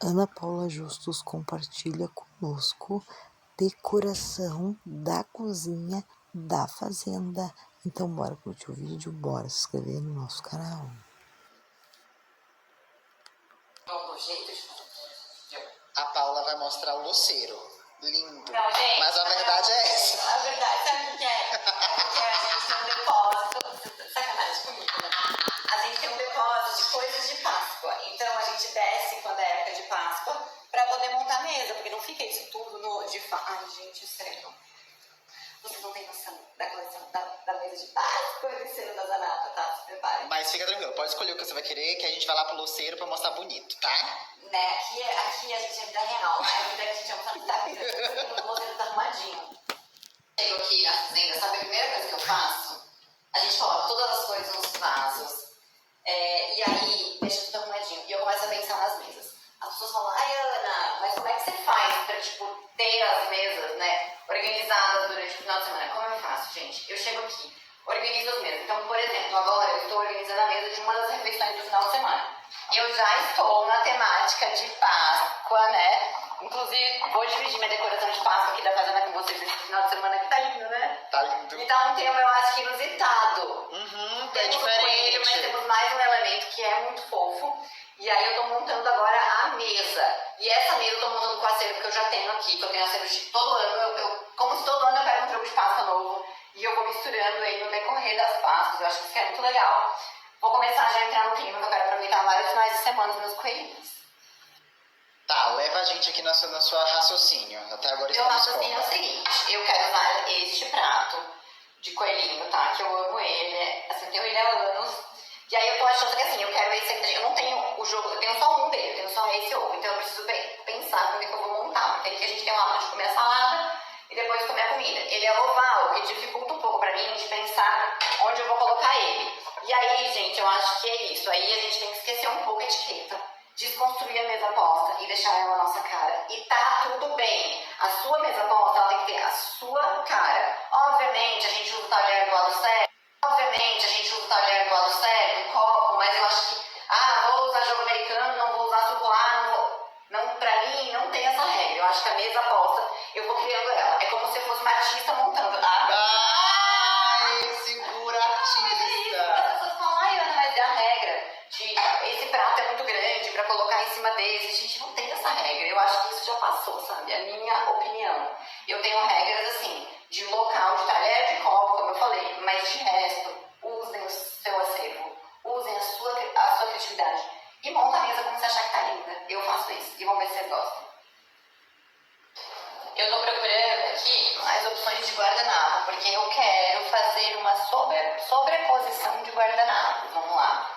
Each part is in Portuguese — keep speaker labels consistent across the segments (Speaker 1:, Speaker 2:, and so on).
Speaker 1: Ana Paula Justus compartilha conosco decoração da cozinha da fazenda. Então bora curtir o vídeo, bora se inscrever no nosso canal.
Speaker 2: A Paula vai mostrar o loceiro. Lindo.
Speaker 3: Não, gente,
Speaker 2: mas a verdade é essa.
Speaker 3: A verdade, sabe o que é? Porque a gente tem um depósito, sacanagem comigo, né? A gente tem um depósito de coisas de Páscoa. Então a gente desce quando é época de Páscoa pra poder montar a mesa, porque não fica isso tudo Ai, gente, sério. Vocês não têm noção da coleção da mesa de Páscoa e do cero da Zanata, tá? Se preparem.
Speaker 2: Mas fica tranquilo, pode escolher o que você vai querer, que a gente vai lá pro loceiro pra mostrar bonito, tá?
Speaker 3: Né? Aqui a gente é vida real. A vida que a gente chama da vida. O loceiro tá arrumadinho. Chego aqui na fazenda, sabe a primeira coisa que eu faço? A gente coloca todas as coisas nos vasos. E aí deixa tudo arrumadinho. E eu começo a pensar nas mesas. As pessoas falam, ai Ana, mas como é que você faz pra, ter as mesas, né, organizadas durante o final de semana? Como eu faço, gente? Eu chego aqui, organizo as mesas. Então, por exemplo, agora eu estou organizando a mesa de uma das refeições do final de semana. Eu já estou na temática de Páscoa, né? Inclusive, vou dividir minha decoração de Páscoa aqui da fazenda com vocês esse final de semana, que tá lindo, né?
Speaker 2: Tá lindo.
Speaker 3: E tá um tema, eu acho que inusitado.
Speaker 2: É diferente.
Speaker 3: Coelho, mas temos mais um elemento que é muito fofo. E aí eu tô montando agora a mesa. E essa mesa eu tô montando com a acervo que eu já tenho aqui, que eu tenho acervo de todo ano. Como se todo ano eu pego um jogo de Páscoa novo. E eu vou misturando aí no decorrer das Páscoas. Eu acho que isso é muito legal. Vou começar já a entrar no clima, que eu quero aproveitar vários finais de semana dos meus coelhinhos.
Speaker 2: Tá, leva a gente aqui na sua raciocínio. Até agora
Speaker 3: Meu raciocínio é o seguinte, eu quero usar este prato de coelhinho, tá? Que eu amo ele, assim, eu tenho ele há anos. E aí eu tô achando que assim, eu quero esse aqui, eu não tenho o jogo, eu tenho só um dele, eu tenho só esse ovo. Então eu preciso pensar como é que eu vou montar, porque aqui a gente tem o hábito de comer a salada e depois comer a comida. Ele é oval, o que dificulta um pouco pra mim de pensar onde eu vou colocar ele. E aí, gente, eu acho que é isso. Aí a gente tem que esquecer um pouco a etiqueta, desconstruir a mesa posta e deixar ela na nossa cara. E tá tudo bem. A sua mesa posta, ela tem que ter a sua cara. Obviamente, a gente usa o talher do lado certo. Obviamente, a gente usa o talher do lado certo, o copo, mas eu acho que, vou usar jogo americano, não vou usar sucular, não vou... Não, pra mim, não tem essa regra. Eu acho que a mesa posta, eu vou criando ela. É como se eu fosse uma artista montando, tá?
Speaker 2: Ai, segura artista.
Speaker 3: As pessoas falam, ai Ana, mas é a regra de esse prato é muito grande pra colocar em cima desse. Gente, não tem essa regra. Eu acho que isso já passou, sabe? É a minha opinião. Eu tenho regras assim, de local, de talher, de copo, como eu falei, mas de resto, usem o seu acervo, usem a sua criatividade e monta a mesa como você achar que tá linda. Eu faço isso e vamos ver se vocês gostam. Eu tô procurando aqui as opções de guardanapo, porque eu quero fazer uma sobreposição de guardanapos. Vamos lá.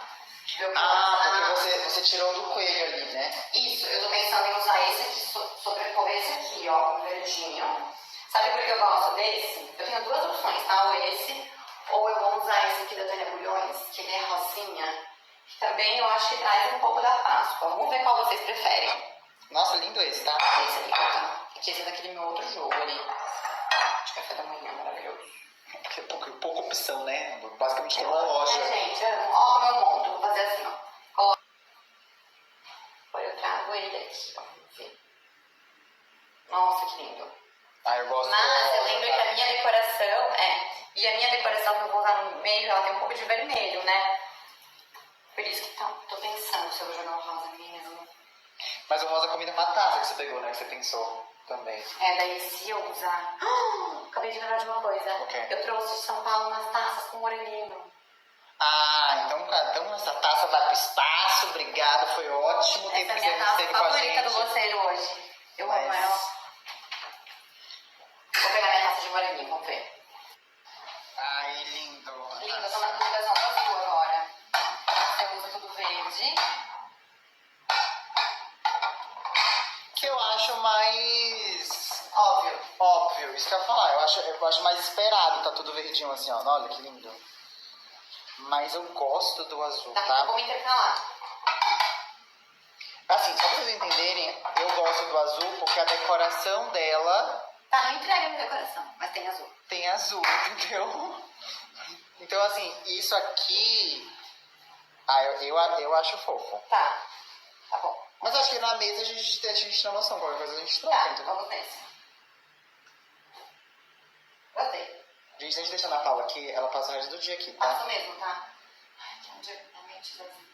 Speaker 2: Porque você tirou do coelho ali, né?
Speaker 3: Isso, eu tô pensando em usar esse aqui, sobrepor esse aqui, ó, um verdinho. Sabe por que eu gosto desse? Eu tenho duas opções, tá? Ou esse, ou eu vou usar esse aqui da Tânia Bulhões, que ele é rosinha, que também eu acho que traz um pouco da Páscoa. Vamos ver qual vocês preferem.
Speaker 2: Nossa, lindo esse, tá?
Speaker 3: Esse aqui que eu tenho. Aqui esse é daquele meu outro jogo ali. De café da manhã, maravilhoso.
Speaker 2: Porque é pouca opção, né? Basicamente tem uma loja.
Speaker 3: Gente, ó como eu monto. Vou fazer assim, ó. Agora eu trago ele aqui, ó. Vamos ver. Nossa, que lindo.
Speaker 2: Eu gosto.
Speaker 3: Mas eu lembro que a minha decoração e a minha decoração que eu vou usar no meio, ela tem um pouco de vermelho, né? Por isso que tô pensando se eu vou jogar o rosa mesmo.
Speaker 2: Mas o rosa combina com a taça que você pegou, né? Que você pensou também.
Speaker 3: Daí se eu usar... acabei de lembrar de uma coisa.
Speaker 2: Okay.
Speaker 3: Eu trouxe de São Paulo umas taças com moranguinho.
Speaker 2: Então essa taça vai pro espaço, obrigado, foi ótimo.
Speaker 3: Essa é a minha taça favorita do Loceiro hoje. Eu amo ela. Vou pegar minha taça de moranguinho, vamos ver.
Speaker 2: Ai, lindo.
Speaker 3: Lindo, eu tô na decoração azul agora. Eu uso tudo verde.
Speaker 2: Que eu acho mais...
Speaker 3: Óbvio.
Speaker 2: Isso que eu ia falar. Eu acho mais esperado, tá tudo verdinho assim, ó. Olha que lindo. Mas eu gosto do azul, tá?
Speaker 3: Vamos intercalar.
Speaker 2: Assim, só pra vocês entenderem, eu gosto do azul porque a decoração dela...
Speaker 3: Tá, não entrega minha decoração, mas tem azul.
Speaker 2: Tem azul, entendeu? Então, assim, isso aqui... eu acho fofo.
Speaker 3: Tá bom.
Speaker 2: Mas acho que na mesa a gente tem noção, qualquer coisa a gente troca,
Speaker 3: Tá,
Speaker 2: entendeu?
Speaker 3: vamos nessa. Gostei.
Speaker 2: Gente, a gente deixa a Ana Paula aqui, ela passa o resto do dia aqui, tá?
Speaker 3: Faço mesmo, tá? Ai, que é um dia da mente vazia.